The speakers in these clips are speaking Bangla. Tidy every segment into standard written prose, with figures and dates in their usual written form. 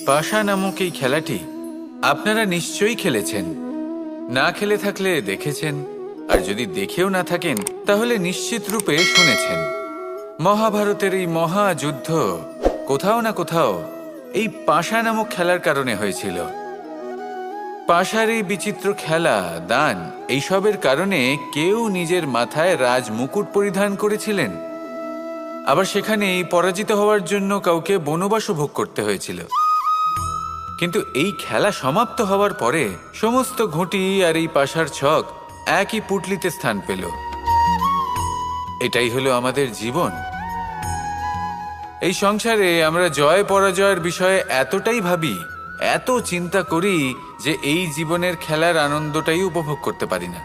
পাশা নামক এই খেলাটি আপনারা নিশ্চয়ই খেলেছেন। না খেলে থাকলে দেখেছেন, আর যদি দেখেও না থাকেন তাহলে নিশ্চিত রূপে শুনেছেন। মহাভারতের এই মহাযুদ্ধ কোথাও না কোথাও এই পাশা নামক খেলার কারণে হয়েছিল। পাশার এই বিচিত্র খেলা, দান, এইসবের কারণে কেউ নিজের মাথায় রাজ মুকুট পরিধান করেছিলেন, আবার সেখানেই পরাজিত হওয়ার জন্য কাউকে বনবাসও ভোগ করতে হয়েছিল। কিন্তু এই খেলা সমাপ্ত হওয়ার পরে সমস্ত ঘুঁটি আর এই পাশার ছক একই পুটলিতে স্থান পেল। এটাই হলো আমাদের জীবন। এই সংসারে আমরা জয় পরাজয়ের বিষয়ে এতটাই ভাবি, এত চিন্তা করি যে এই জীবনের খেলার আনন্দটাই উপভোগ করতে পারি না।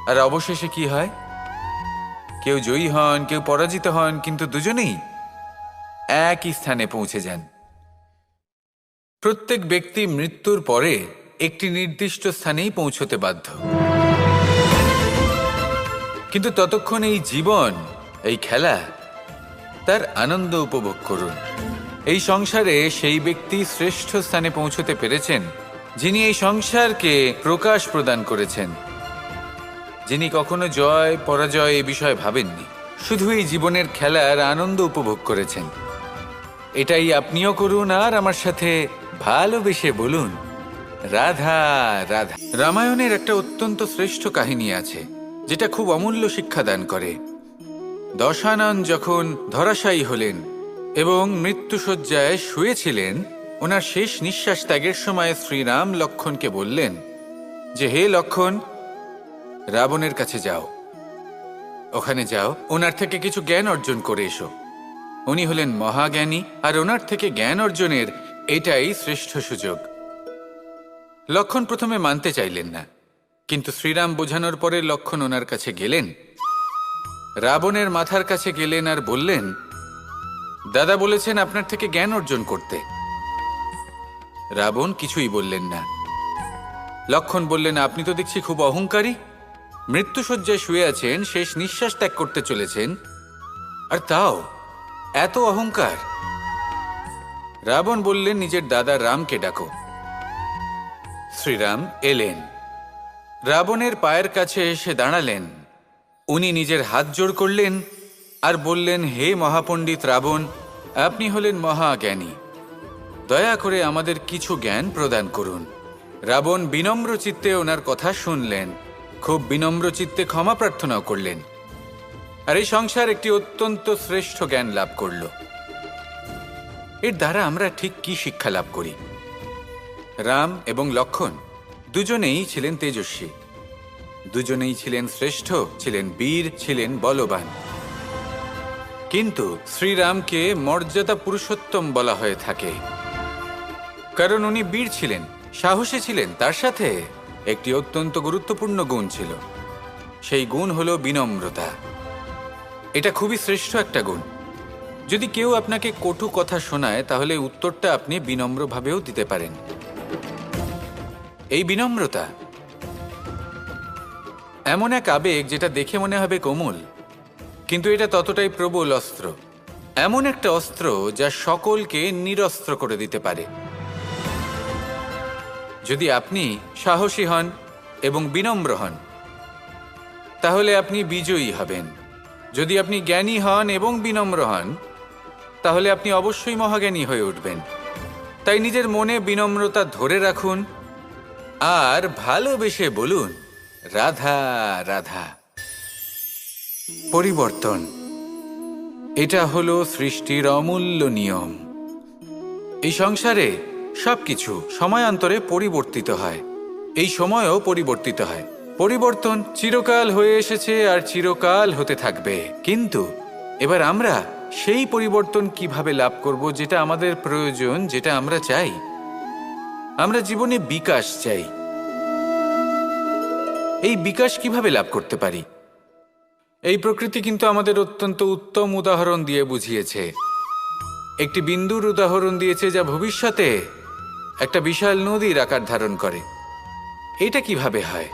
আর অবশেষে কি হয়? কেউ জয়ী হন, কেউ পরাজিত হন, কিন্তু দুজনেই একই স্থানে পৌঁছে যান। প্রত্যেক ব্যক্তি মৃত্যুর পরে একটি নির্দিষ্ট স্থানেই পৌঁছতে বাধ্য, কিন্তু ততক্ষণ এই জীবন, এই খেলা, তার আনন্দ উপভোগ করুন। এই সংসারে সেই ব্যক্তি শ্রেষ্ঠ স্থানে পৌঁছতে পেরেছেন যিনি এই সংসারকে প্রকাশ প্রদান করেছেন, যিনি কখনো জয় পরাজয় এ বিষয়ে ভাবেননি, শুধু এই জীবনের খেলার আনন্দ উপভোগ করেছেন। এটাই আপনিও করুন আর আমার সাথে ভালোবেসে বলুন, রাধা রাধা। রামায়ণের একটা অত্যন্ত শ্রেষ্ঠ কাহিনী আছে যেটা খুব অমূল্য শিক্ষাদান করে। দশানন যখন ধরাশায়ী হলেন এবং মৃত্যুশয্যায় শুয়েছিলেন, ওনার শেষ নিঃশ্বাস ত্যাগের সময় শ্রীরাম লক্ষ্মণকে বললেন যে, হে লক্ষ্মণ, রাবণের কাছে যাও, ওখানে যাও, ওনার থেকে কিছু জ্ঞান অর্জন করে এসো। উনি হলেন মহাজ্ঞানী, আর ওনার থেকে জ্ঞান অর্জনের এটাই শ্রেষ্ঠ সুযোগ। লক্ষ্মণ প্রথমে মানতে চাইলেন না, কিন্তু শ্রীরাম বোঝানোর পরে লক্ষ্মণ ওনার কাছে গেলেন, রাবণের মাথার কাছে গেলেন আর বললেন, দাদা বলেছেন আপনার থেকে জ্ঞান অর্জন করতে। রাবণ কিছুই বললেন না। লক্ষ্মণ বললেন, আপনি তো দেখছি খুব অহংকারী, মৃত্যুশয্যায় শুয়ে আছেন, শেষ নিঃশ্বাস ত্যাগ করতে চলেছেন, আর তাও এত অহংকার। রাবণ বললেন, নিজের দাদা রামকে ডাকো। শ্রীরাম এলেন, রাবণের পায়ের কাছে এসে দাঁড়ালেন। উনি নিজের হাত জোড় করলেন আর বললেন, হে মহাপণ্ডিত রাবণ, আপনি হলেন মহাজ্ঞানী, দয়া করে আমাদের কিছু জ্ঞান প্রদান করুন। রাবণ বিনম্র চিত্তে ওনার কথা শুনলেন, খুব বিনম্র চিত্তে ক্ষমা প্রার্থনাও করলেন, আর এই সংসার একটি অত্যন্ত শ্রেষ্ঠ জ্ঞান লাভ করল। এর দ্বারা আমরা ঠিক কি শিক্ষা লাভ করি? রাম এবং লক্ষ্মণ দুজনেই ছিলেন তেজস্বী, দুজনেই ছিলেন শ্রেষ্ঠ, ছিলেন বীর, ছিলেন বলবান। কিন্তু শ্রীরামকে মর্যাদা পুরুষোত্তম বলা হয়ে থাকে, কারণ উনি বীর ছিলেন, সাহসী ছিলেন, তার সাথে একটি অত্যন্ত গুরুত্বপূর্ণ গুণ ছিল। সেই গুণ হলো বিনম্রতা। এটা খুবই শ্রেষ্ঠ একটা গুণ। যদি কেউ আপনাকে কটু কথা শোনায়, তাহলে উত্তরটা আপনি বিনম্রভাবেও দিতে পারেন। এই বিনম্রতা এমন এক আবেগ যেটা দেখে মনে হবে কোমল, কিন্তু এটা ততটাই প্রবল অস্ত্র। এমন একটা অস্ত্র যা সকলকে নিরস্ত্র করে দিতে পারে। যদি আপনি সাহসী হন এবং বিনম্র হন, তাহলে আপনি বিজয়ী হবেন। যদি আপনি জ্ঞানী হন এবং বিনম্র হন, তাহলে আপনি অবশ্যই মহাজ্ঞানী হয়ে উঠবেন। তাই নিজের মনে বিনম্রতা ধরে রাখুন আর ভালোবেসে বলুন, রাধা রাধা। পরিবর্তন, এটা হলো সৃষ্টির অমূল্য নিয়ম। এই সংসারে সবকিছু সময়ান্তরে পরিবর্তিত হয়, এই সময়ও পরিবর্তিত হয়। পরিবর্তন চিরকাল হয়ে এসেছে আর চিরকাল হতে থাকবে। কিন্তু এবার আমরা সেই পরিবর্তন কিভাবে লাভ করব যেটা আমাদের প্রয়োজন, যেটা আমরা চাই? আমরা জীবনে বিকাশ চাই। এই বিকাশ কিভাবে লাভ করতে পারি? এই প্রকৃতি কিন্তু আমাদের অত্যন্ত উত্তম উদাহরণ দিয়ে বুঝিয়েছে। একটি বিন্দুর উদাহরণ দিয়েছে যা ভবিষ্যতে একটা বিশাল নদীর আকার ধারণ করে। এটা কিভাবে হয়?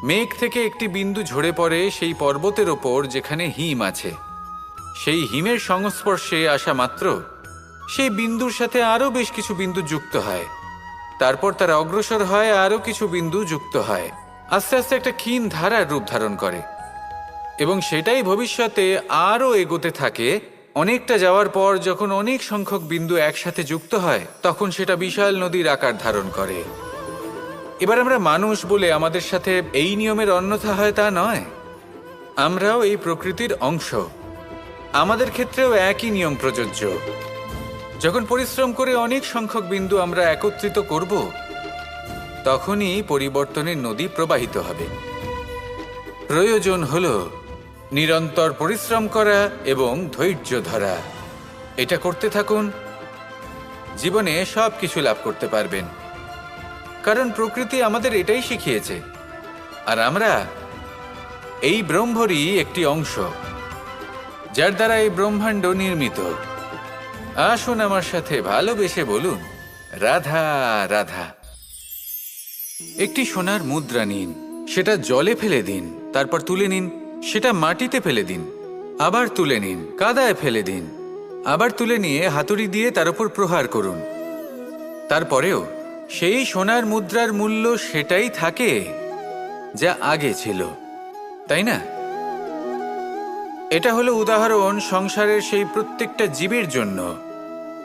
মেঘ থেকে একটি বিন্দু ঝরে পড়ে সেই পর্বতের ওপর যেখানে হিম আছে। সেই হিমের সংস্পর্শে আসা মাত্র সেই বিন্দুর সাথে আরো বেশ কিছু বিন্দু যুক্ত হয়, তারপর তারা অগ্রসর হয়, আরো কিছু বিন্দু যুক্ত হয়, আস্তে আস্তে একটা ক্ষীণ ধারার রূপ ধারণ করে এবং সেটাই ভবিষ্যতে আরো এগোতে থাকে। অনেকটা যাওয়ার পর যখন অনেক সংখ্যক বিন্দু একসাথে যুক্ত হয়, তখন সেটা বিশাল নদীর আকার ধারণ করে। এবার আমরা মানুষ বলে আমাদের সাথে এই নিয়মের অন্যথা হয় তা নয়। আমরাও এই প্রকৃতির অংশ, আমাদের ক্ষেত্রেও একই নিয়ম প্রযোজ্য। যখন পরিশ্রম করে অনেক সংখ্যক বিন্দু আমরা একত্রিত করব, তখনই পরিবর্তনের নদী প্রবাহিত হবে। প্রয়োজন হলো নিরন্তর পরিশ্রম করা এবং ধৈর্য ধরা। এটা করতে থাকুন, জীবনে সব কিছু লাভ করতে পারবেন, কারণ প্রকৃতি আমাদের এটাই শিখিয়েছে। আর আমরা এই ব্রহ্মরই একটি অংশ, যার দ্বারা এই ব্রহ্মাণ্ড নির্মিত। আসুন আমার সাথে ভালোবেসে বলুন, রাধা রাধা। একটি সোনার মুদ্রা নিন, সেটা জলে ফেলে দিন, তারপর তুলে নিন, সেটা মাটিতে ফেলে দিন, আবার তুলে নিন, কাদায় ফেলে দিন, আবার তুলে নিয়ে হাতুড়ি দিয়ে তার উপর প্রহার করুন। তারপরেও সেই সোনার মুদ্রার মূল্য সেটাই থাকে যা আগে ছিল, তাই না? এটা হলো উদাহরণ সংসারের সেই প্রত্যেকটা জীবের জন্য,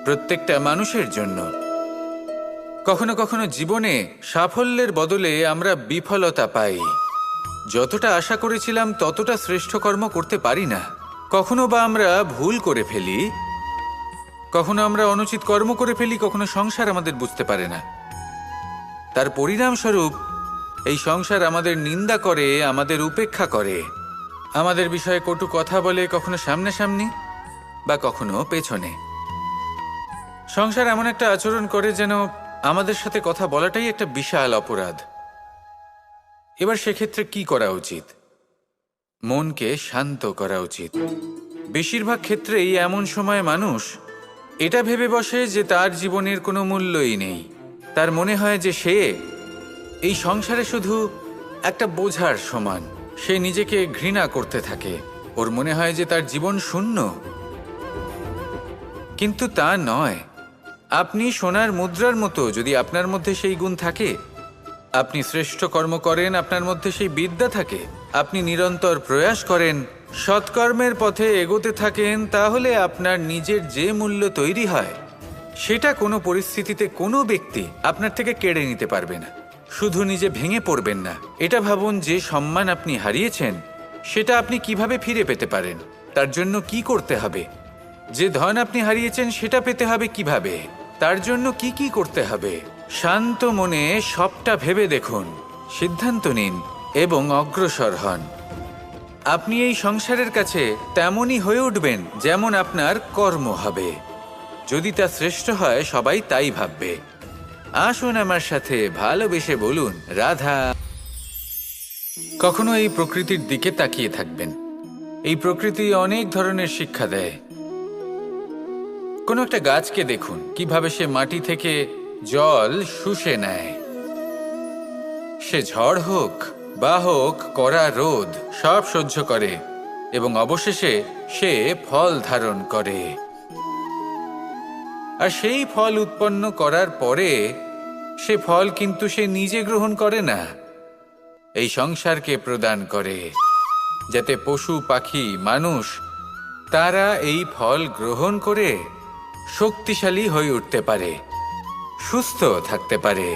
প্রত্যেকটা মানুষের জন্য। কখনো কখনো জীবনে সাফল্যের বদলে আমরা বিফলতা পাই। যতটা আশা করেছিলাম ততটা শ্রেষ্ঠ কর্ম করতে পারি না। কখনো বা আমরা ভুল করে ফেলি, কখনো আমরা অনুচিত কর্ম করে ফেলি, কখনো সংসার আমাদের বুঝতে পারে না। তার পরিণামস্বরূপ এই সংসার আমাদের নিন্দা করে, আমাদের উপেক্ষা করে, আমাদের বিষয়ে কটু কথা বলে, কখনো সামনাসামনি বা কখনো পেছনে। সংসার এমন একটা আচরণ করে যেন আমাদের সাথে কথা বলাটাই একটা বিশাল অপরাধ। এবার সেক্ষেত্রে কি করা উচিত? মনকে শান্ত করা উচিত। বেশিরভাগ ক্ষেত্রেই এমন সময় মানুষ এটা ভেবে বসে যে তার জীবনের কোনো মূল্যই নেই। তার মনে হয় যে সে এই সংসারে শুধু একটা বোঝার সমান। সে নিজেকে ঘৃণা করতে থাকে, ওর মনে হয় যে তার জীবন শূন্য। কিন্তু তা নয়। আপনি সোনার মুদ্রার মতো, যদি আপনার মধ্যে সেই গুণ থাকে, আপনি শ্রেষ্ঠ কর্ম করেন, আপনার মধ্যে সেই বিদ্যা থাকে, আপনি নিরন্তর প্রয়াস করেন, সৎকর্মের পথে এগোতে থাকেন, তাহলে আপনার নিজের যে মূল্য তৈরি হয় সেটা কোনো পরিস্থিতিতে কোনো ব্যক্তি আপনার থেকে কেড়ে নিতে পারবে না। শুধু নিজে ভেঙে পড়বেন না, এটা ভাবুন যে সম্মান আপনি হারিয়েছেন সেটা আপনি কিভাবে ফিরে পেতে পারেন, তার জন্য কি করতে হবে। যে ধন আপনি হারিয়েছেন সেটা পেতে হবে কিভাবে, তার জন্য কি কি করতে হবে। শান্ত মনে সবটা ভেবে দেখুন, সিদ্ধান্ত নিন এবং অগ্রসর হন। আপনি এই সংসারের কাছে তেমনই হয়ে উঠবেন যেমন আপনার কর্ম হবে। যদি তা শ্রেষ্ঠ হয়, সবাই তাই ভাববে। আসুন আমার সাথে ভালোবেসে বলুন, রাধা। কখনো এই প্রকৃতির দিকে তাকিয়ে থাকবেন। এই প্রকৃতি অনেক ধরনের শিক্ষা দেয়। কোনো একটা গাছকে দেখুন, কিভাবে সে মাটি থেকে জল শুষে নেয়। সে ঝড় হোক বা হোক কড়া রোদ, সব সহ্য করে এবং অবশেষে সে ফল ধারণ করে। আর সেই ফল উৎপন্ন করার পরে সে ফল কিন্তু সে নিজে গ্রহণ করে না, এই সংসারকে প্রদান করে, যাতে পশু পাখি মানুষ তারা এই ফল গ্রহণ করে শক্তিশালী হয়ে উঠতে পারে, সুস্থ থাকতে পারে।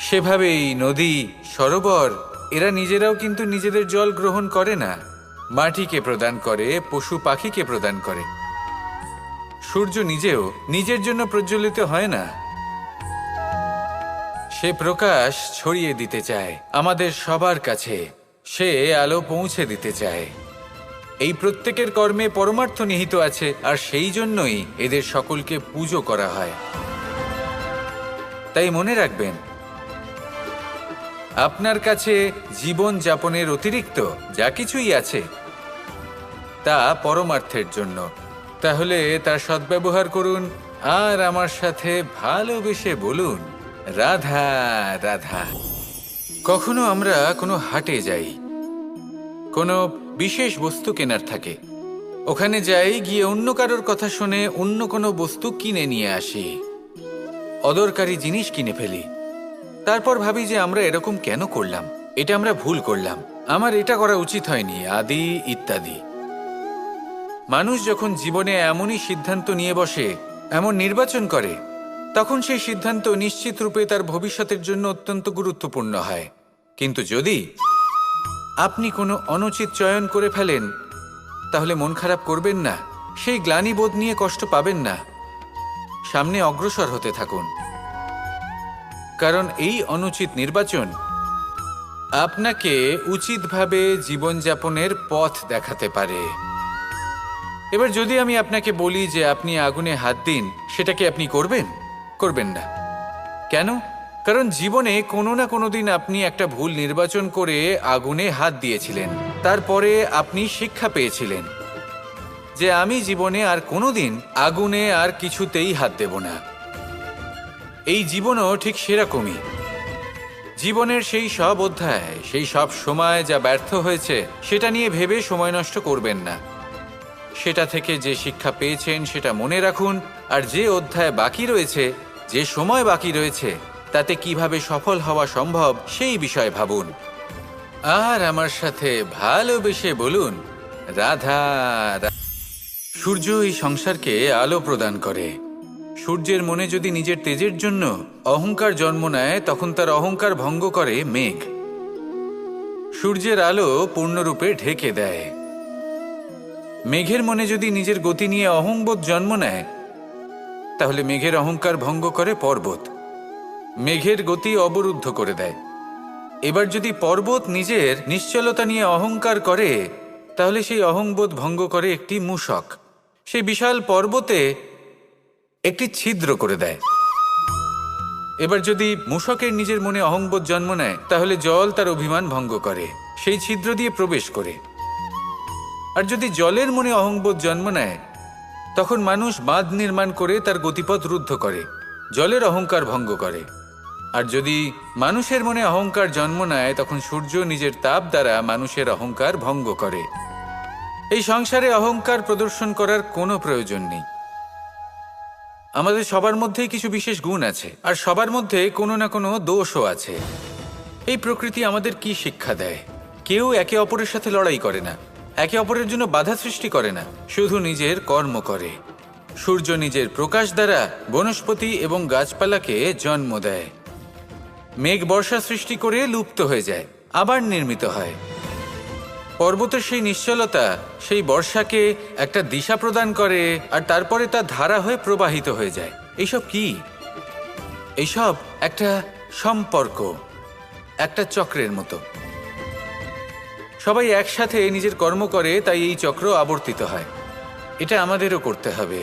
সেভাবেই নদী, সরোবর এরা নিজেরাও কিন্তু নিজেদের জল গ্রহণ করে না, মাটিকে প্রদান করে, পশু পাখিকে প্রদান করে। সূর্য নিজেও নিজের জন্য প্রজ্বলিত হয় না, সে প্রকাশ ছড়িয়ে দিতে চায় আমাদের সবার কাছে, সে আলো পৌঁছে দিতে চায়। এই প্রত্যেকের কর্মে পরমার্থ নিহিত আছে, আর সেই জন্যই এদের সকলকে পুজো করা হয়। তাই মনে রাখবেন, আপনার কাছে জীবন যাপনের অতিরিক্ত যা কিছুই আছে তা পরমার্থের জন্য। তাহলে তার সদ্ব্যবহার করুন আর আমার সাথে ভালোবেসে বলুন, রাধা রাধা। কখনো আমরা কোনো হাটে যাই, কোনো বিশেষ বস্তু কেনার থাকে, ওখানে যাই, গিয়ে অন্য কারোর কথা শুনে অন্য কোনো বস্তু কিনে নিয়ে আসি, অদরকারি জিনিস কিনে ফেলি। তারপর ভাবি যে আমরা এরকম কেন করলাম, এটা আমরা ভুল করলাম, আমার এটা করা উচিত হয়নি, আদি ইত্যাদি। মানুষ যখন জীবনে এমনই সিদ্ধান্ত নিয়ে বসে, এমন নির্বাচন করে, তখন সেই সিদ্ধান্ত নিশ্চিত রূপে তার ভবিষ্যতের জন্য অত্যন্ত গুরুত্বপূর্ণ হয়। কিন্তু যদি আপনি কোনো অনুচিত চয়ন করে ফেলেন, তাহলে মন খারাপ করবেন না, সেই গ্লানিবোধ নিয়ে কষ্ট পাবেন না, সামনে অগ্রসর হতে থাকুন। কারণ এই অনুচিত নির্বাচন আপনাকে উচিতভাবে জীবনযাপনের পথ দেখাতে পারে। এবার যদি আমি আপনাকে বলি যে আপনি আগুনে হাত দিন, সেটা কি আপনি করবেন? করবেন না। কেন? কারণ জীবনে কোনো না কোনো দিন আপনি একটা ভুল নির্বাচন করে আগুনে হাত দিয়েছিলেন। তারপরে আপনি শিক্ষা পেয়েছিলেন যে আমি জীবনে আর কোনোদিন আগুনে আর কিছুতেই হাত দেব না। এই জীবনও ঠিক সেরকমই। জীবনের সেই সব অধ্যায়, সেই সব সময় যা ব্যর্থ হয়েছে, সেটা নিয়ে ভেবে সময় নষ্ট করবেন না। সেটা থেকে যে শিক্ষা পেয়েছেন সেটা মনে রাখুন, আর যে অধ্যায় বাকি রয়েছে, যে সময় বাকি রয়েছে, তাতে কিভাবে সফল হওয়া সম্ভব সেই বিষয়ে ভাবুন। আর আমার সাথে ভালোবেসে বলুন, রাধা। সূর্য এই সংসারকে আলো প্রদান করে। সূর্যের মনে যদি নিজের তেজের জন্য অহংকার জন্ম নেয়, তখন তার অহংকার ভঙ্গ করে মেঘ। সূর্যের আলো পূর্ণরূপে ঢেকে দেয়। মেঘের মনে যদি নিজের গতি নিয়ে অহংবোধ জন্ম নেয়, তাহলে মেঘের অহংকার ভঙ্গ করে পর্বত, মেঘের গতি অবরুদ্ধ করে দেয়। এবার যদি পর্বত নিজের নিশ্চলতা নিয়ে অহংকার করে, তাহলে সেই অহংবোধ ভঙ্গ করে একটি মূষক, সেই বিশাল পর্বতে একটি ছিদ্র করে দেয়। এবার যদি মূষকের নিজের মনে অহংবোধ জন্ম নেয়, তাহলে জল তার অভিমান ভঙ্গ করে, সেই ছিদ্র দিয়ে প্রবেশ করে। আর যদি জলের মনে অহংবোধ জন্ম নেয়, তখন মানুষ বাঁধ নির্মাণ করে তার গতিপথ রুদ্ধ করে, জলের অহংকার ভঙ্গ করে। আর যদি মানুষের মনে অহংকার জন্ম নেয়, তখন সূর্য নিজের তাপ দ্বারা মানুষের অহংকার ভঙ্গ করে। এই সংসারে অহংকার প্রদর্শন করার কোনো প্রয়োজন নেই। আমাদের সবার মধ্যেই কিছু বিশেষ গুণ আছে, আর সবার মধ্যে কোনো না কোনো দোষও আছে। এই প্রকৃতি আমাদের কি শিক্ষা দেয়? কেউ একে অপরের সাথে লড়াই করে না, একে অপরের জন্য বাধা সৃষ্টি করে না, শুধু নিজের কর্ম করে। সূর্য নিজের প্রকাশ দ্বারা বনস্পতি এবং গাছপালাকে জন্ম দেয়। মেঘ বর্ষা সৃষ্টি করে লুপ্ত হয়ে যায়, আবার নির্মিত হয়। পর্বতের সেই নিশ্চলতা সেই বর্ষাকে একটা দিশা প্রদান করে, আর তারপরে তা ধারা হয়ে প্রবাহিত হয়ে যায়। এইসব কি? এইসব একটা সম্পর্ক, একটা চক্রের মতো। সবাই একসাথে নিজের কর্ম করে, তাই এই চক্র আবর্তিত হয়। এটা আমাদেরও করতে হবে,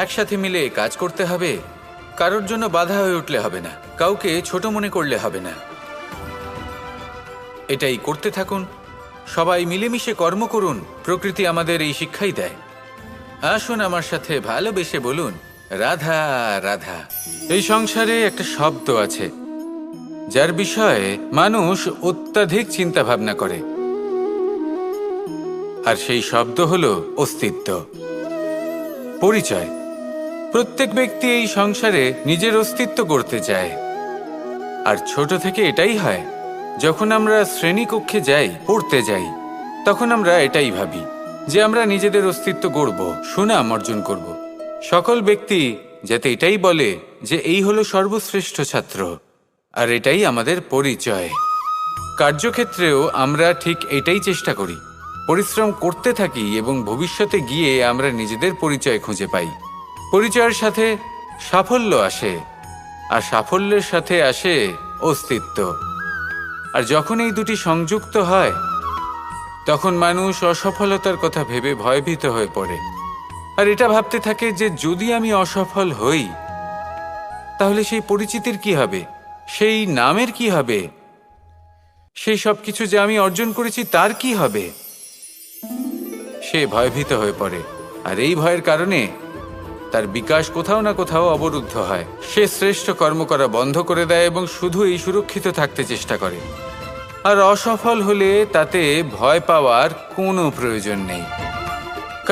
একসাথে মিলে কাজ করতে হবে। কারোর জন্য বাধা হয়ে উঠলে হবে না, কাউকে ছোট মনে করলে হবে না। এটাই করতে থাকুন, সবাই মিলেমিশে কর্ম করুন। প্রকৃতি আমাদের এই শিক্ষাই দেয়। আসুন আমার সাথে ভালোবেসে বলুন, রাধা রাধা। এই সংসারে একটা শব্দ আছে যার বিষয়ে মানুষ অত্যাধিক চিন্তা ভাবনা করে, আর সেই শব্দ হলো অস্তিত্ব, পরিচয়। প্রত্যেক ব্যক্তি এই সংসারে নিজের অস্তিত্ব গড়তে চায়। আর ছোট থেকে এটাই হয়। যখন আমরা শ্রেণীকক্ষে যাই, পড়তে যাই, তখন আমরা এটাই ভাবি যে আমরা নিজেদের অস্তিত্ব গড়ব, সুনাম অর্জন করব। সকল ব্যক্তি যাতে এটাই বলে যে এই হলো সর্বশ্রেষ্ঠ ছাত্র, আর এটাই আমাদের পরিচয়। কার্যক্ষেত্রেও আমরা ঠিক এটাই চেষ্টা করি, পরিশ্রম করতে থাকি, এবং ভবিষ্যতে গিয়ে আমরা নিজেদের পরিচয় খুঁজে পাই। পরিচয়ের সাথে সাফল্য আসে, আর সাফল্যের সাথে আসে অস্তিত্ব। আর যখন এই দুটি সংযুক্ত হয়, তখন মানুষ অসফলতার কথা ভেবে ভয়ভীত হয়ে পড়ে, আর এটা ভাবতে থাকে যে যদি আমি অসফল হই, তাহলে সেই পরিচিতির কি হবে, সেই নামের কি হবে, সেই সব কিছু যে আমি অর্জন করেছি তার কি হবে। সে ভয়ভীত হয়ে পড়ে, আর এই ভয়ের কারণে তার বিকাশ কোথাও না কোথাও অবরুদ্ধ হয়। সে শ্রেষ্ঠ কর্ম করা বন্ধ করে দেয় এবং শুধু এই সুরক্ষিত থাকতে চেষ্টা করে। আর অসফল হলে তাতে ভয় পাওয়ার কোনো প্রয়োজন নেই,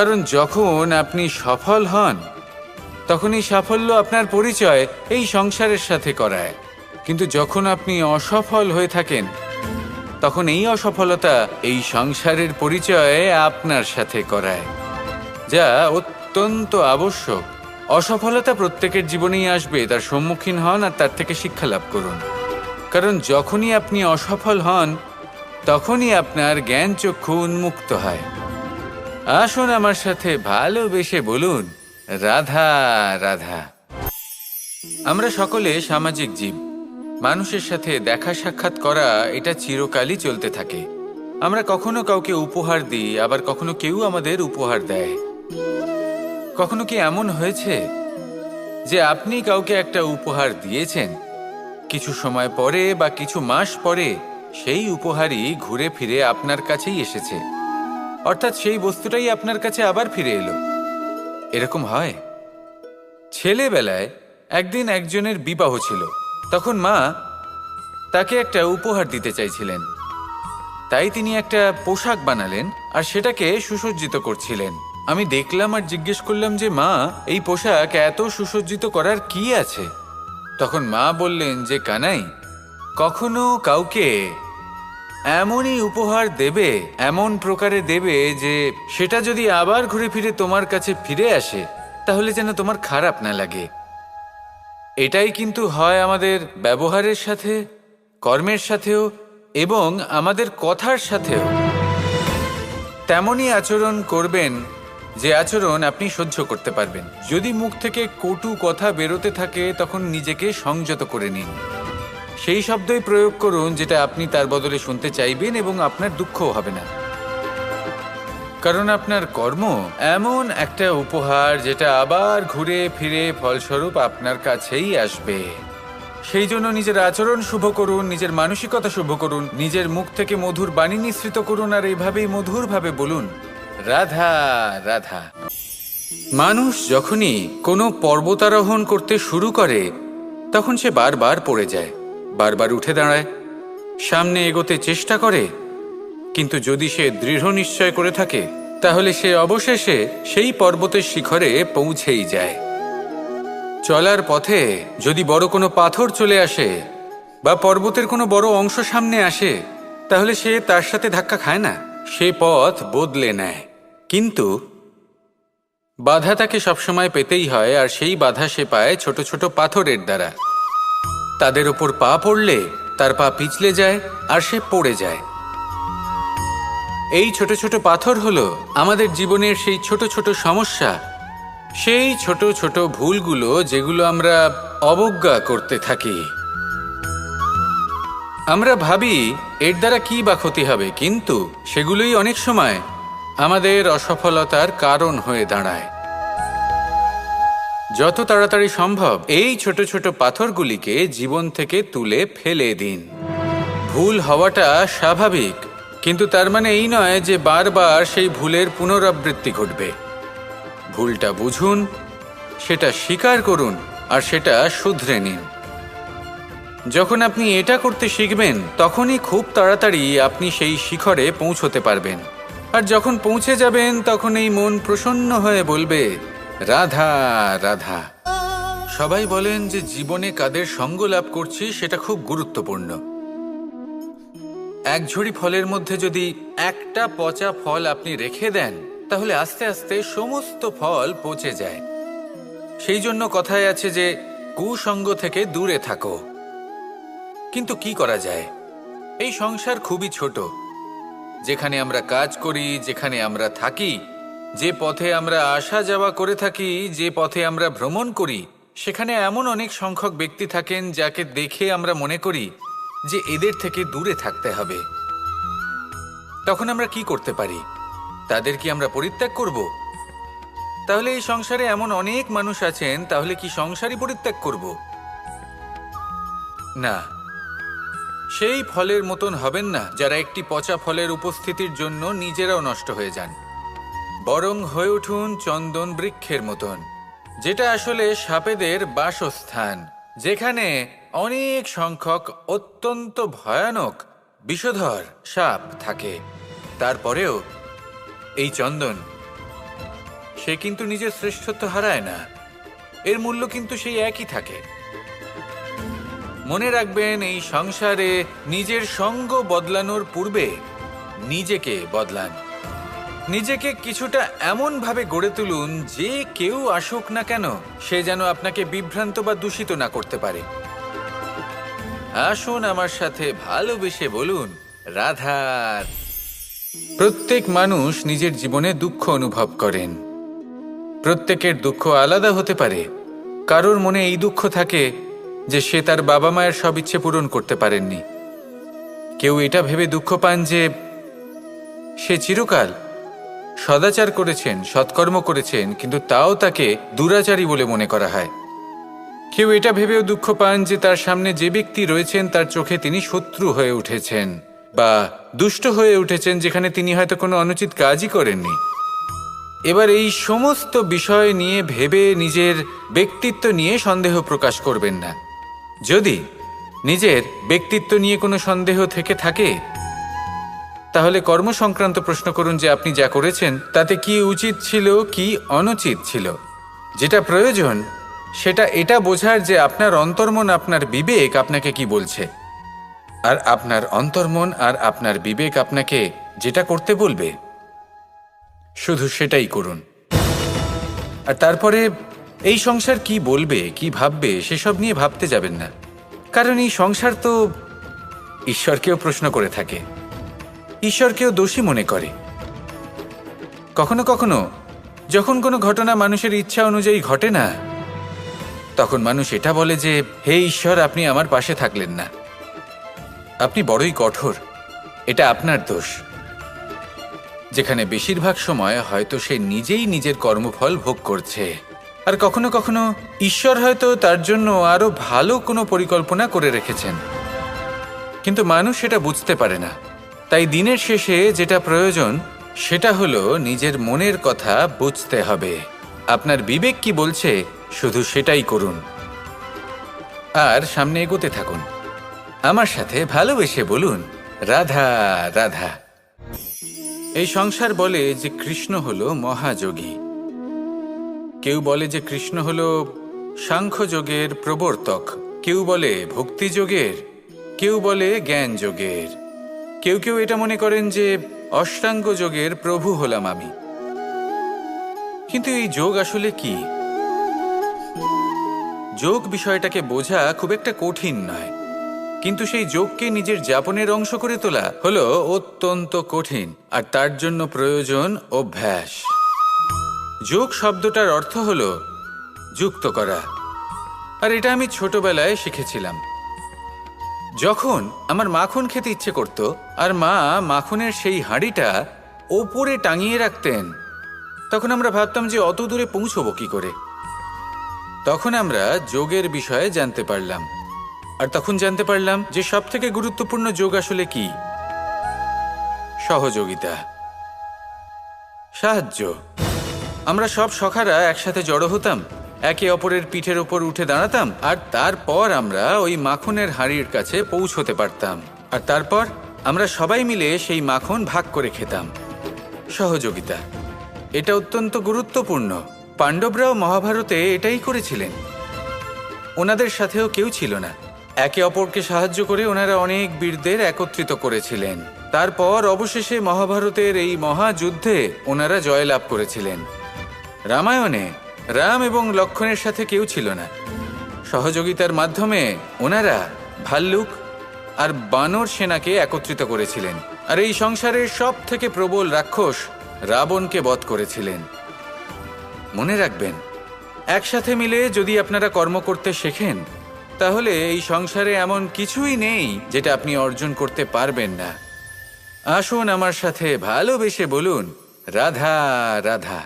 কারণ যখন আপনি সফল হন তখন এই সাফল্য আপনার পরিচয় এই সংসারের সাথে করায়, কিন্তু যখন আপনি অসফল হয়ে থাকেন তখন এই অসফলতা এই সংসারের পরিচয় আপনার সাথে করায়, যা অত্যন্ত আবশ্যক। অসফলতা প্রত্যেকের জীবনেই আসবে, তার সম্মুখীন হন আর তার থেকে শিক্ষা লাভ করুন। কারণ যখনই আপনি অসফল হন তখনই আপনার জ্ঞান চক্ষু উন্মুক্ত হয়। আসুন আমার সাথে ভালোবেসে বলুন, রাধা রাধা। আমরা সকলে সামাজিক জীব। মানুষের সাথে দেখা সাক্ষাৎ করা এটা চিরকালই চলতে থাকে। আমরা কখনো কাউকে উপহার দিই, আবার কখনো কেউ আমাদের উপহার দেয়। কখনো কি এমন হয়েছে যে আপনি কাউকে একটা উপহার দিয়েছেন, কিছু সময় পরে বা কিছু মাস পরে সেই উপহারই ঘুরে ফিরে আপনার কাছেই এসেছে, অর্থাৎ সেই বস্তুটাই আপনার কাছে আবার ফিরে এলো? এরকম হয়। ছেলেবেলায় একদিন একজনের বিবাহ ছিল, তখন মা তাকে একটা উপহার দিতে চাইছিলেন, তাই তিনি একটা পোশাক বানালেন আর সেটাকে সুসজ্জিত করছিলেন। আমি দেখলাম আর জিজ্ঞেস করলাম যে মা, এই পোশাক এত সুসজ্জিত করার কি আছে? তখন মা বললেন যে কানাই, কখনো কাউকে এমনই উপহার দেবে, এমন প্রকারে দেবে যে সেটা যদি আবার ঘুরে ফিরে তোমার কাছে ফিরে আসে তাহলে যেন তোমার খারাপ না লাগে। এটাই কিন্তু হয় আমাদের ব্যবহারের সাথে, কর্মের সাথেও এবং আমাদের কথার সাথেও। তেমনই আচরণ করবেন যে আচরণ আপনি সহ্য করতে পারবেন। যদি মুখ থেকে কটু কথা বেরোতে থাকে তখন নিজেকে সংযত করে নিন। সেই শব্দই প্রয়োগ করুন যেটা আপনি তার বদলে শুনতে চাইবেন এবং আপনার দুঃখও হবে না। কারণ আপনার কর্ম এমন একটা উপহার যেটা আবার ঘুরে ফিরে ফলস্বরূপ আপনার কাছেই আসবে। সেই জন্য নিজের আচরণ শুভ করুন, নিজের মানসিকতা শুভ করুন, নিজের মুখ থেকে মধুর বাণী নিঃসৃত করুন আর এইভাবেই মধুরভাবে বলুন, রাধা রাধা। মানুষ যখনই কোনো পর্বতারোহণ করতে শুরু করে তখন সে বারবার পড়ে যায়, বারবার উঠে দাঁড়ায়, সামনে এগোতে চেষ্টা করে, কিন্তু যদি সে দৃঢ় নিশ্চয় করে থাকে তাহলে সে অবশেষে সেই পর্বতের শিখরে পৌঁছেই যায়। চলার পথে যদি বড় কোনো পাথর চলে আসে বা পর্বতের কোনো বড় অংশ সামনে আসে তাহলে সে তার সাথে ধাক্কা খায় না, সে পথ বদলে নেয়। কিন্তু বাধা তাকে সবসময় পেতেই হয়, আর সেই বাধা সে পায় ছোট ছোট পাথরের দ্বারা। তাদের ওপর পা পড়লে তার পা পিছলে যায় আর সে পড়ে যায়। এই ছোট ছোট পাথর হলো আমাদের জীবনের সেই ছোট ছোট সমস্যা, সেই ছোট ছোট ভুলগুলো যেগুলো আমরা অবজ্ঞা করতে থাকি। আমরা ভাবি এর দ্বারা কি বা ক্ষতি হবে, কিন্তু সেগুলোই অনেক সময় আমাদের অসফলতার কারণ হয়ে দাঁড়ায়। যত তাড়াতাড়ি সম্ভব এই ছোট ছোট পাথরগুলিকে জীবন থেকে তুলে ফেলে দিন। ভুল হওয়াটা স্বাভাবিক, কিন্তু তার মানে এই নয় যে বারবার সেই ভুলের পুনরাবৃত্তি ঘটবে। ভুলটা বুঝুন, সেটা স্বীকার করুন আর সেটা শুধরে নিন। যখন আপনি এটা করতে শিখবেন তখনই খুব তাড়াতাড়ি আপনি সেই শিখরে পৌঁছতে পারবেন। আর যখন পৌঁছে যাবেন তখন এই মন প্রসন্ন হয়ে বলবে, রাধা রাধা। সবাই বলেন যে জীবনে কাদের সঙ্গ লাভ করছি সেটা খুব গুরুত্বপূর্ণ। এক ঝুড়ি ফলের মধ্যে যদি একটা পচা ফল আপনি রেখে দেন তাহলে আস্তে আস্তে সমস্ত ফল পচে যায়। সেই জন্য কথায় আছে যে কুসঙ্গ থেকে দূরে থাকো। কিন্তু কি করা যায়? এই সংসার খুবই ছোট। যেখানে আমরা কাজ করি, যেখানে আমরা থাকি, যে পথে আমরা আসা যাওয়া করে থাকি, যে পথে আমরা ভ্রমণ করি, সেখানে এমন অনেক সংখ্যক ব্যক্তি থাকেন যাকে দেখে আমরা মনে করি যে এদের থেকে দূরে থাকতে হবে। তখন আমরা কি করতে পারি? তাদের কি আমরা পরিত্যাগ করব? তাহলে এই সংসারে এমন অনেক মানুষ আছেন, তাহলে কি সংসারই পরিত্যাগ করব? না, সেই ফলের মতন হবেন না যারা একটি পচা ফলের উপস্থিতির জন্য নিজেরাও নষ্ট হয়ে যান। বরং হয়ে উঠুন চন্দন বৃক্ষের মতন, যেটা আসলে সাপেদের বাসস্থান, যেখানে অনেক সংখ্যক অত্যন্ত ভয়ানক বিষধর সাপ থাকে। তারপরেও এই চন্দন সে কিন্তু নিজের শ্রেষ্ঠত্ব হারায় না, এর মূল্য কিন্তু সেই একই থাকে। মনে রাখবেন, এই সংসারে নিজের সঙ্গ বদলানোর পূর্বে নিজেকে বদলান। নিজেকে কিছুটা এমন ভাবে গড়ে তুলুন যে কেউ আসুক না কেন সে যেন আপনাকে বিভ্রান্ত বা দূষিত না করতে পারে। আসুন আমার সাথে ভালোবেসে বলুন, রাধার। প্রত্যেক মানুষ নিজের জীবনে দুঃখ অনুভব করেন। প্রত্যেকের দুঃখ আলাদা হতে পারে। কারোর মনে এই দুঃখ থাকে যে সে তার বাবা মায়ের সব ইচ্ছে পূরণ করতে পারেননি। কেউ এটা ভেবে দুঃখ পান যে সে চিরকাল সদাচার করেছেন, সৎকর্ম করেছেন, কিন্তু তাও তাকে দুরাচারী বলে মনে করা হয়। কেউ এটা ভেবেও দুঃখ পান যে তার সামনে যে ব্যক্তি রয়েছেন তার চোখে তিনি শত্রু হয়ে উঠেছেন বা দুষ্ট হয়ে উঠেছেন, যেখানে তিনি হয়তো কোনো অনুচিত কাজই করেননি। এবার এই সমস্ত বিষয় নিয়ে ভেবে নিজের ব্যক্তিত্ব নিয়ে সন্দেহ প্রকাশ করবেন না। যদি নিজের ব্যক্তিত্ব নিয়ে কোনো সন্দেহ থেকে থাকে, তাহলে কর্ম সংক্রান্ত প্রশ্ন করুন যে আপনি যা করেছেন তাতে কি উচিত ছিল, কি অনুচিত ছিল। যেটা প্রয়োজন সেটা এটা বোঝার যে আপনার অন্তর্মন, আপনার বিবেক আপনাকে কি বলছে, আর আপনার অন্তর্মন আর আপনার বিবেক আপনাকে যেটা করতে বলবে শুধু সেটাই করুন। আর তারপরে এই সংসার কি বলবে, কি ভাববে সেসব নিয়ে ভাবতে যাবেন না। কারণ এই সংসার তো ঈশ্বরকেও প্রশ্ন করে থাকে, ঈশ্বরকেও দোষী মনে করে। কখনো কখনো যখন কোনো ঘটনা মানুষের ইচ্ছা অনুযায়ী ঘটে না, তখন মানুষ এটা বলে যে হে ঈশ্বর, আপনি আমার পাশে থাকলেন না, আপনি বড়ই কঠোর, এটা আপনার দোষ। যেখানে বেশিরভাগ সময় হয়তো সে নিজেই নিজের কর্মফল ভোগ করছে। আর কখনো কখনো ঈশ্বর হয়তো তার জন্য আরো ভালো কোনো পরিকল্পনা করে রেখেছেন, কিন্তু মানুষ সেটা বুঝতে পারে না। তাই দিনের শেষে যেটা প্রয়োজন সেটা হলো নিজের মনের কথা বুঝতে হবে। আপনার বিবেক কি বলছে শুধু সেটাই করুন আর সামনে এগোতে থাকুন। আমার সাথে ভালোবেসে বলুন, রাধা রাধা। এই সংসার বলে যে কৃষ্ণ হলো মহাযোগী, কেউ বলে যে কৃষ্ণ হলো সাংখ্যযোগের প্রবর্তক, কেউ বলে ভক্তিযোগের, কেউ বলে জ্ঞান যোগের, কেউ কেউ এটা মনে করেন যে অষ্টাঙ্গ যোগের প্রভু হলাম আমি। কিন্তু এই যোগ আসলে কি? যোগ বিষয়টাকে বোঝা খুব একটা কঠিন নয়, কিন্তু সেই যোগকে নিজের যাপনের অংশ করে তোলা হলো অত্যন্ত কঠিন, আর তার জন্য প্রয়োজন অভ্যাস। যোগ শব্দটার অর্থ হলো যুক্ত করা, আর এটা আমি ছোটবেলায় শিখেছিলাম। যখন আমার মাখন খেতে ইচ্ছে করত আর মা মাখনের সেই হাঁড়িটা ওপরে টাঙিয়ে রাখতেন, তখন আমরা ভাবতাম যে অত দূরে পৌঁছবো কি করে। তখন আমরা যোগের বিষয়ে জানতে পারলাম, আর তখন জানতে পারলাম যে সবথেকে গুরুত্বপূর্ণ যোগ আসলে কি? সহযোগিতা, সাহায্য। আমরা সব সখারা একসাথে জড়ো হতাম, একে অপরের পিঠের ওপর উঠে দাঁড়াতাম, আর তারপর আমরা ওই মাখনের হাঁড়ির কাছে পৌঁছতে পারতাম, আর তারপর আমরা সবাই মিলে সেই মাখন ভাগ করে খেতাম। সহযোগিতা, এটা অত্যন্ত গুরুত্বপূর্ণ। পাণ্ডবরাও মহাভারতে এটাই করেছিলেন। ওনাদের সাথেও কেউ ছিল না, একে অপরকে সাহায্য করে ওনারা অনেক বীরদের একত্রিত করেছিলেন। তারপর অবশেষে মহাভারতের এই মহাযুদ্ধে ওনারা জয়লাভ করেছিলেন। রামায়ণে রাম এবং লক্ষ্মণের সাথে কেউ ছিল না। সহযোগিতার মাধ্যমে ওনারা ভাল্লুক আর বানর সেনাকে একত্রিত করেছিলেন, আর এই সংসারের সব থেকে প্রবল রাক্ষস রাবণকে বধ করেছিলেন। মনে রাখবেন, একসাথে মিলে যদি আপনারা কর্ম করতে শেখেন, তাহলে এই সংসারে এমন কিছুই নেই যেটা আপনি অর্জন করতে পারবেন না। আসুন আমার সাথে ভালোবেসে বলুন, রাধা রাধা।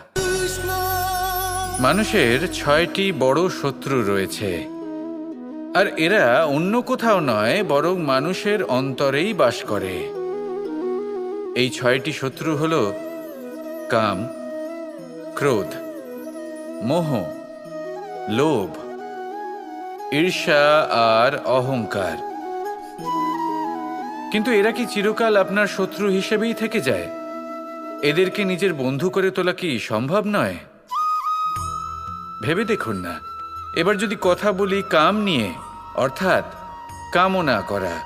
মানুষের 6টি বড় শত্রু রয়েছে, আর এরা অন্য কোথাও নয় বরং মানুষের অন্তরেই বাস করে। এই 6টি শত্রু হল কাম, ক্রোধ, মোহ, লোভ, ঈর্ষা আর অহংকার। কিন্তু এরা কি চিরকাল আপনার শত্রু হিসেবেই থেকে যায়? এদেরকে নিজের বন্ধু করে তোলা কি সম্ভব নয়? ভেবে দেখুন না, এবার যদি কথা বলি কাম নিয়ে, অর্থাৎ কামনা করা,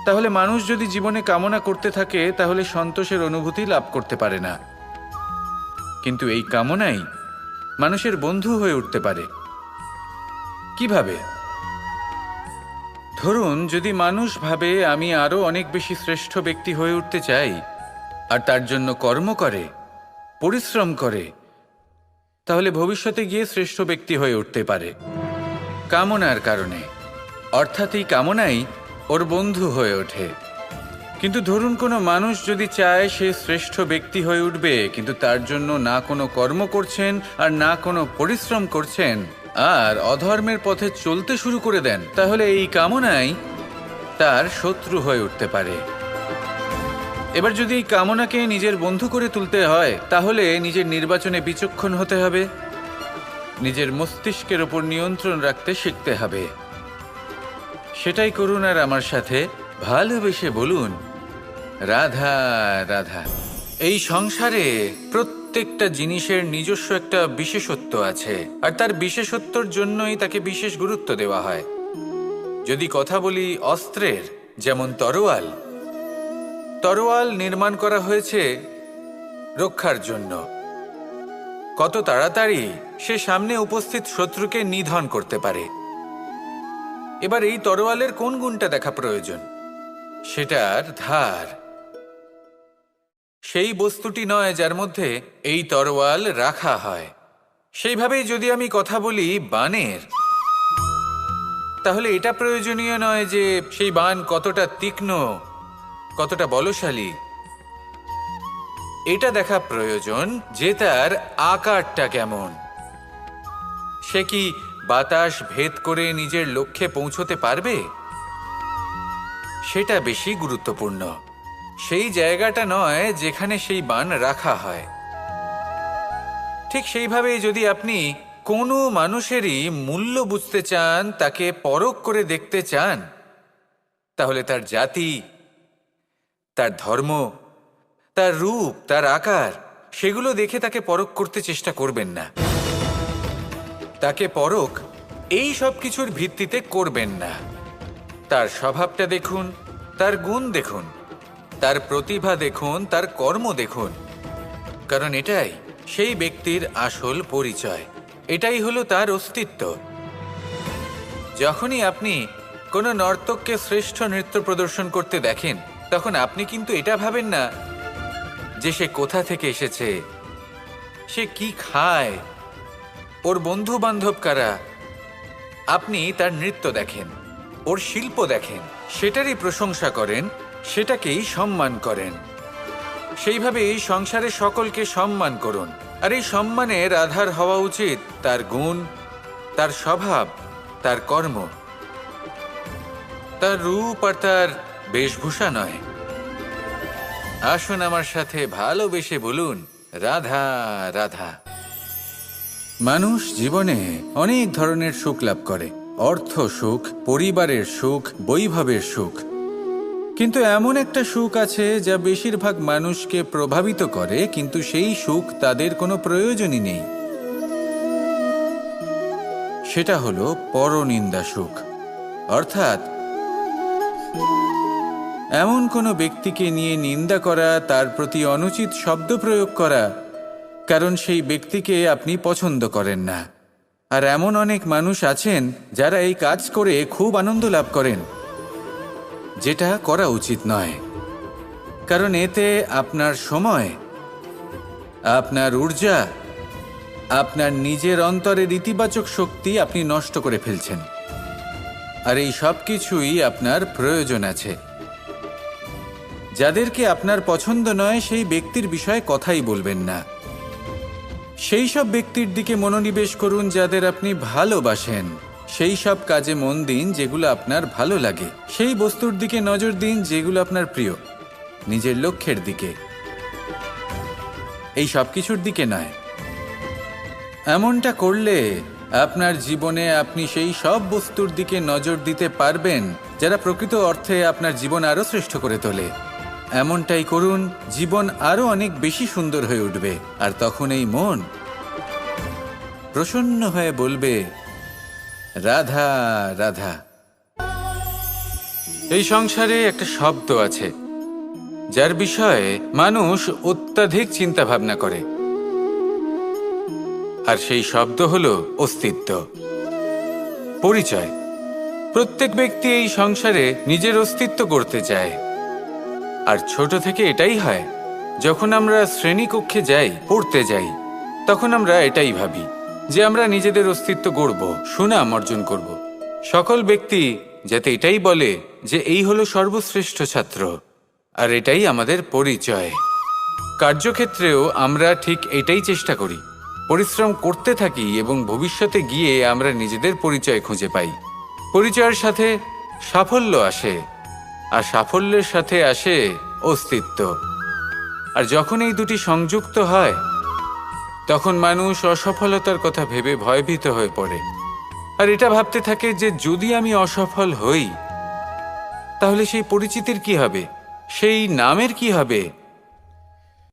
তাহলে মানুষ যদি জীবনে কামনা করতে থাকে তাহলে সন্তোষের অনুভূতি লাভ করতে পারে না। কিন্তু এই কামনাই মানুষের বন্ধু হয়ে উঠতে পারে। কিভাবে? ধরুন, যদি মানুষ ভাবে আমি আরো অনেক বেশি শ্রেষ্ঠ ব্যক্তি হয়ে উঠতে চাই, আর তার জন্য কর্ম করে, পরিশ্রম করে, তাহলে ভবিষ্যতে গিয়ে শ্রেষ্ঠ ব্যক্তি হয়ে উঠতে পারে কামনার কারণে। অর্থাৎ এই কামনাই ওর বন্ধু হয়ে ওঠে। কিন্তু ধরুন, কোনো মানুষ যদি চায় সে শ্রেষ্ঠ ব্যক্তি হয়ে উঠবে, কিন্তু তার জন্য না কোনো কর্ম করছেন আর না কোনো পরিশ্রম করছেন, আর অধর্মের পথে চলতে শুরু করে দেন, তাহলে এই কামনাই তার শত্রু হয়ে উঠতে পারে। এবার যদি এই কামনাকে নিজের বন্ধু করে তুলতে হয়, তাহলে নিজের নির্বাচনে বিচক্ষণ হতে হবে, নিজের মস্তিষ্কের ওপর নিয়ন্ত্রণ রাখতে শিখতে হবে। সেটাই করুন, আর আমার সাথে ভালোবেসে বলুন, রাধা রাধা। এই সংসারে প্রত্যেকটা জিনিসের নিজস্ব একটা বিশেষত্ব আছে, আর তার বিশেষত্বর জন্যই তাকে বিশেষ গুরুত্ব দেওয়া হয়। যদি কথা বলি অস্ত্রের, যেমন তরোয়াল, তরোয়াল নির্মাণ করা হয়েছে রক্ষার জন্য। কত তাড়াতাড়ি সে সামনে উপস্থিত শত্রুকে নিধন করতে পারে। এবার এই তরোয়ালের কোন গুণটা দেখা প্রয়োজন? সেটার ধার। সেই বস্তুটি নয় যার মধ্যে এই তরোয়াল রাখা হয়। সেইভাবেই যদি আমি কথা বলি বাণের, তাহলে এটা প্রয়োজনীয় নয় যে সেই বাণ কতটা তীক্ষ্ণ, কতটা বলশালী। এটা দেখা প্রয়োজন যে তার আকারটা কেমন। সে কি বাতাস ভেদ করে নিজের লক্ষ্যে পৌঁছতে পারবে? সেটা বেশি গুরুত্বপূর্ণ, সেই জায়গাটা নয় যেখানে সেই বাণ রাখা হয়। ঠিক সেইভাবে যদি আপনি কোনো মানুষেরই মূল্য বুঝতে চান, তাকে পরখ করে দেখতে চান, তাহলে তার জাতি, তার ধর্ম, তার রূপ, তার আকার, সেগুলো দেখে তাকে পরখ করতে চেষ্টা করবেন না। তাকে পরখ এই সব কিছুর ভিত্তিতে করবেন না। তার স্বভাবটা দেখুন, তার গুণ দেখুন, তার প্রতিভা দেখুন, তার কর্ম দেখুন, কারণ এটাই সেই ব্যক্তির আসল পরিচয়, এটাই হলো তার অস্তিত্ব। যখনই আপনি কোনো নর্তককে শ্রেষ্ঠ নৃত্য প্রদর্শন করতে দেখেন, তখন আপনি কিন্তু এটা ভাবেন না যে সে কোথা থেকে এসেছে, সে কি খায়, ওর বন্ধু বান্ধব কারা। আপনি তার নৃত্য দেখেন, ওর শিল্প দেখেন, সেটারই প্রশংসা করেন, সেটাকেই সম্মান করেন। সেইভাবে এই সংসারে সকলকে সম্মান করুন, আর এই সম্মানের আধার হওয়া উচিত তার গুণ, তার স্বভাব, তার কর্ম, তার রূপ আর তার বেশভূষা নয়। আসুন আমার সাথে ভালোবেসে বলুন, রাধা রাধা। মানুষ জীবনে অনেক ধরনের সুখ লাভ করে, অর্থ সুখ, পরিবারের সুখ, বৈভবের সুখ। কিন্তু এমন একটা সুখ আছে যা বেশিরভাগ মানুষকে প্রভাবিত করে, কিন্তু সেই সুখ তাদের কোনো প্রয়োজনই নেই। সেটা হলো পরনিন্দা সুখ। অর্থাৎ এমন কোনো ব্যক্তিকে নিয়ে নিন্দা করা, তার প্রতি অনুচিত শব্দ প্রয়োগ করা, কারণ সেই ব্যক্তিকে আপনি পছন্দ করেন না। আর এমন অনেক মানুষ আছেন যারা এই কাজ করে খুব আনন্দ লাভ করেন, যেটা করা উচিত নয়, কারণ এতে আপনার সময়, আপনার ঊর্জা, আপনার নিজের অন্তরের ইতিবাচক শক্তি আপনি নষ্ট করে ফেলছেন। আর এই সব কিছুই আপনার প্রয়োজন আছে। যাদেরকে আপনার পছন্দ নয় সেই ব্যক্তির বিষয়ে কথাই বলবেন না। সেই সব ব্যক্তির দিকে মনোনিবেশ করুন যাদের আপনি ভালোবাসেন। সেই সব কাজে মন দিন যেগুলো আপনার ভালো লাগে। সেই বস্তুর দিকে নজর দিন যেগুলো আপনার প্রিয়, নিজের লক্ষ্যের দিকে, এই সব কিছুর দিকে নয়। এমনটা করলে আপনার জীবনে আপনি সেই সব বস্তুর দিকে নজর দিতে পারবেন যারা প্রকৃত অর্থে আপনার জীবন আরো শ্রেষ্ঠ করে তোলে। এমনটাই করুন, জীবন আরো অনেক বেশি সুন্দর হয়ে উঠবে। আর তখন এই মন প্রসন্ন হয়ে বলবে, রাধা রাধা। এই সংসারে একটা শব্দ আছে যার বিষয়ে মানুষ অত্যাধিক চিন্তা ভাবনা করে, আর সেই শব্দ হলো অস্তিত্ব, পরিচয়। প্রত্যেক ব্যক্তি এই সংসারে নিজের অস্তিত্ব করতে চায়, আর ছোট থেকে এটাই হয়। যখন আমরা শ্রেণীকক্ষে যাই, পড়তে যাই, তখন আমরা এটাই ভাবি যে আমরা নিজেদের অস্তিত্ব গড়ব, সুনাম অর্জন করব। সকল ব্যক্তি যাতে এটাই বলে যে এই হলো সর্বশ্রেষ্ঠ ছাত্র, আর এটাই আমাদের পরিচয়। কার্যক্ষেত্রেও আমরা ঠিক এটাই চেষ্টা করি, পরিশ্রম করতে থাকি এবং ভবিষ্যতে গিয়ে আমরা নিজেদের পরিচয় খুঁজে পাই। পরিচয়ের সাথে সাফল্য আসে, আর সাফল্যের সাথে আসে অস্তিত্ব। আর যখন এই দুটি সংযুক্ত হয়, তখন মানুষ অসফলতার কথা ভেবে ভয়ভীত হয়ে পড়ে, আর এটা ভাবতে থাকে যে যদি আমি অসফল হই, তাহলে সেই পরিচিতির কি হবে, সেই নামের কি হবে,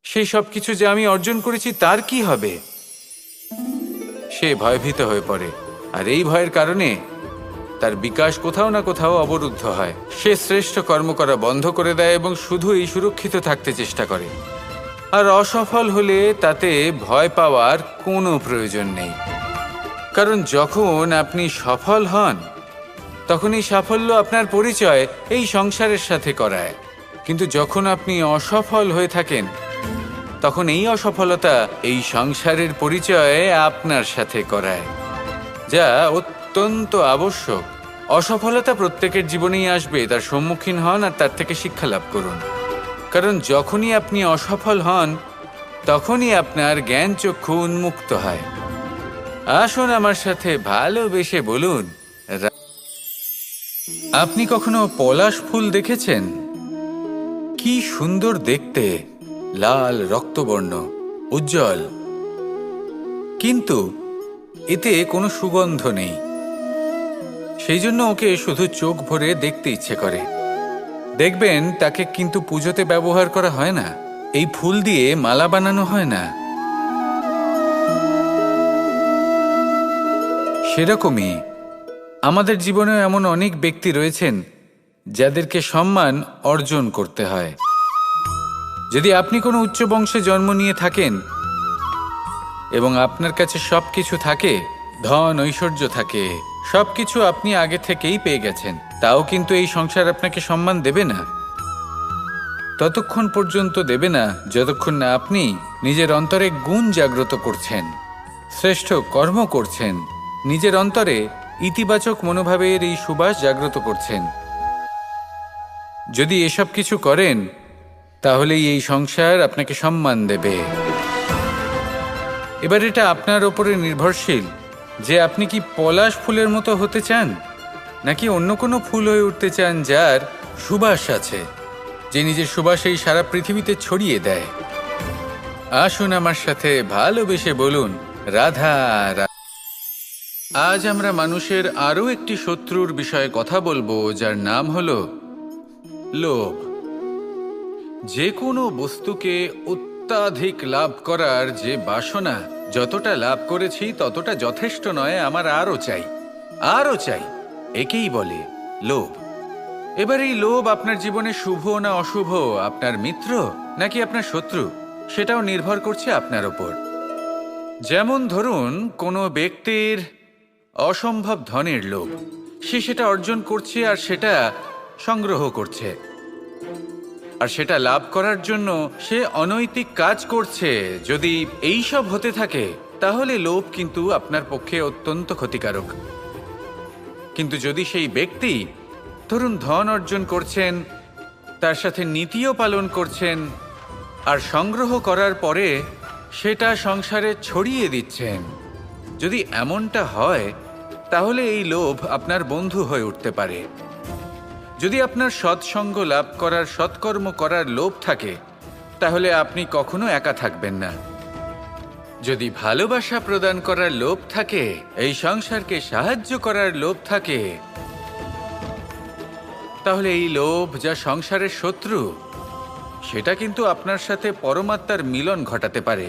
সেই সব কিছু যে আমি অর্জন করেছি তার কি হবে। সে ভয়ভীত হয়ে পড়ে, আর এই ভয়ের কারণে তার বিকাশ কোথাও না কোথাও অবরুদ্ধ হয়। সে শ্রেষ্ঠ কর্ম করা বন্ধ করে দেয় এবং শুধু এই সুরক্ষিত থাকতে চেষ্টা করে। আর অসফল হলে তাতে ভয় পাওয়ার কোনো প্রয়োজন নেই, কারণ যখন আপনি সফল হন, তখন এই সাফল্য আপনার পরিচয় এই সংসারের সাথে করায়। কিন্তু যখন আপনি অসফল হয়ে থাকেন, তখন এই অসফলতা এই সংসারের পরিচয় আপনার সাথে করায়, যা অত্যন্ত আবশ্যক। অসফলতা প্রত্যেকের জীবনেই আসবে, তার সম্মুখীন হন আর তার থেকে শিক্ষা লাভ করুন। কারণ যখনই আপনি অসফল হন, তখনই আপনার জ্ঞান চক্ষু উন্মুক্ত হয়। আসুন আমার সাথে ভালোবেসে বলুন, আপনি কখনো পলাশ ফুল দেখেছেন? কি সুন্দর দেখতে, লাল রক্তবর্ণ, উজ্জ্বল, কিন্তু এতে কোনো সুগন্ধ নেই। সেই জন্য ওকে শুধু চোখ ভরে দেখতে ইচ্ছে করে। দেখবেন তাকে কিন্তু পুজোতে ব্যবহার করা হয় না, এই ফুল দিয়ে মালা বানানো হয় না। সেরকমই আমাদের জীবনে এমন অনেক ব্যক্তি রয়েছেন যাদেরকে সম্মান অর্জন করতে হয়। যদি আপনি কোনো উচ্চ বংশে জন্ম নিয়ে থাকেন এবং আপনার কাছে সবকিছু থাকে, ধন ঐশ্বর্য থাকে, সবকিছু আপনি আগে থেকেই পেয়ে গেছেন, তাও কিন্তু এই সংসার আপনাকে সম্মান দেবে না। ততক্ষণ পর্যন্ত দেবে না যতক্ষণ না আপনি নিজের অন্তরে গুণ জাগ্রত করছেন, শ্রেষ্ঠ কর্ম করছেন, নিজের অন্তরে ইতিবাচক মনোভাবের এই সুবাস জাগ্রত করছেন। যদি এসব কিছু করেন, তাহলেই এই সংসার আপনাকে সম্মান দেবে। এবার এটা আপনার ওপরে নির্ভরশীল যে আপনি কি পলাশ ফুলের মতো হতে চান, নাকি অন্য কোনো ফুল হয়ে উঠতে চান যার সুবাস আছে, যে নিজের সুবাস এই সারা পৃথিবীতে ছড়িয়ে দেয়। আসুন আমার সাথে ভালোবেসে বলুন, রাধা রাধা। আজ আমরা মানুষের আরও একটি শত্রুর বিষয়ে কথা বলবো, যার নাম হলো লোভ। যে কোনো বস্তুকে অত্যাধিক লাভ করার যে বাসনা, যতটা লাভ করেছি ততটা যথেষ্ট নয়, আমার আরও চাই, আরও চাই, একেই বলে লোভ। এবার এই লোভ আপনার জীবনে শুভ না অশুভ, আপনার মিত্র নাকি আপনার শত্রু, সেটাও নির্ভর করছে আপনার ওপর। যেমন ধরুন, কোনো ব্যক্তির অসম্ভব ধনের লোভ, সে সেটা অর্জন করছে আর সেটা সংগ্রহ করছে, আর সেটা লাভ করার জন্য সে অনৈতিক কাজ করছে। যদি এই সব হতে থাকে, তাহলে লোভ কিন্তু আপনার পক্ষে অত্যন্ত ক্ষতিকারক। কিন্তু যদি সেই ব্যক্তি ধরুন ধন অর্জন করছেন, তার সাথে নীতিও পালন করছেন, আর সংগ্রহ করার পরে সেটা সংসারে ছড়িয়ে দিচ্ছেন, যদি এমনটা হয়, তাহলে এই লোভ আপনার বন্ধু হয়ে উঠতে পারে। যদি আপনার সৎসঙ্গ লাভ করার, সৎকর্ম করার লোভ থাকে, তাহলে আপনি কখনো একা থাকবেন না। যদি ভালোবাসা প্রদান করার লোভ থাকে, এই সংসারকে সাহায্য করার লোভ থাকে, তাহলে এই লোভ, যা সংসারের শত্রু, সেটা কিন্তু আপনার সাথে পরমাত্মার মিলন ঘটাতে পারে।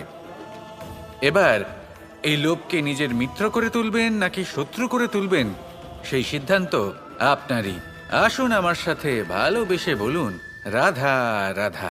এবার এই লোভকে নিজের মিত্র করে তুলবেন নাকি শত্রু করে তুলবেন সেই সিদ্ধান্ত আপনারই। আসুন আমার সাথে, ভালোবেসে বলুন রাধা রাধা।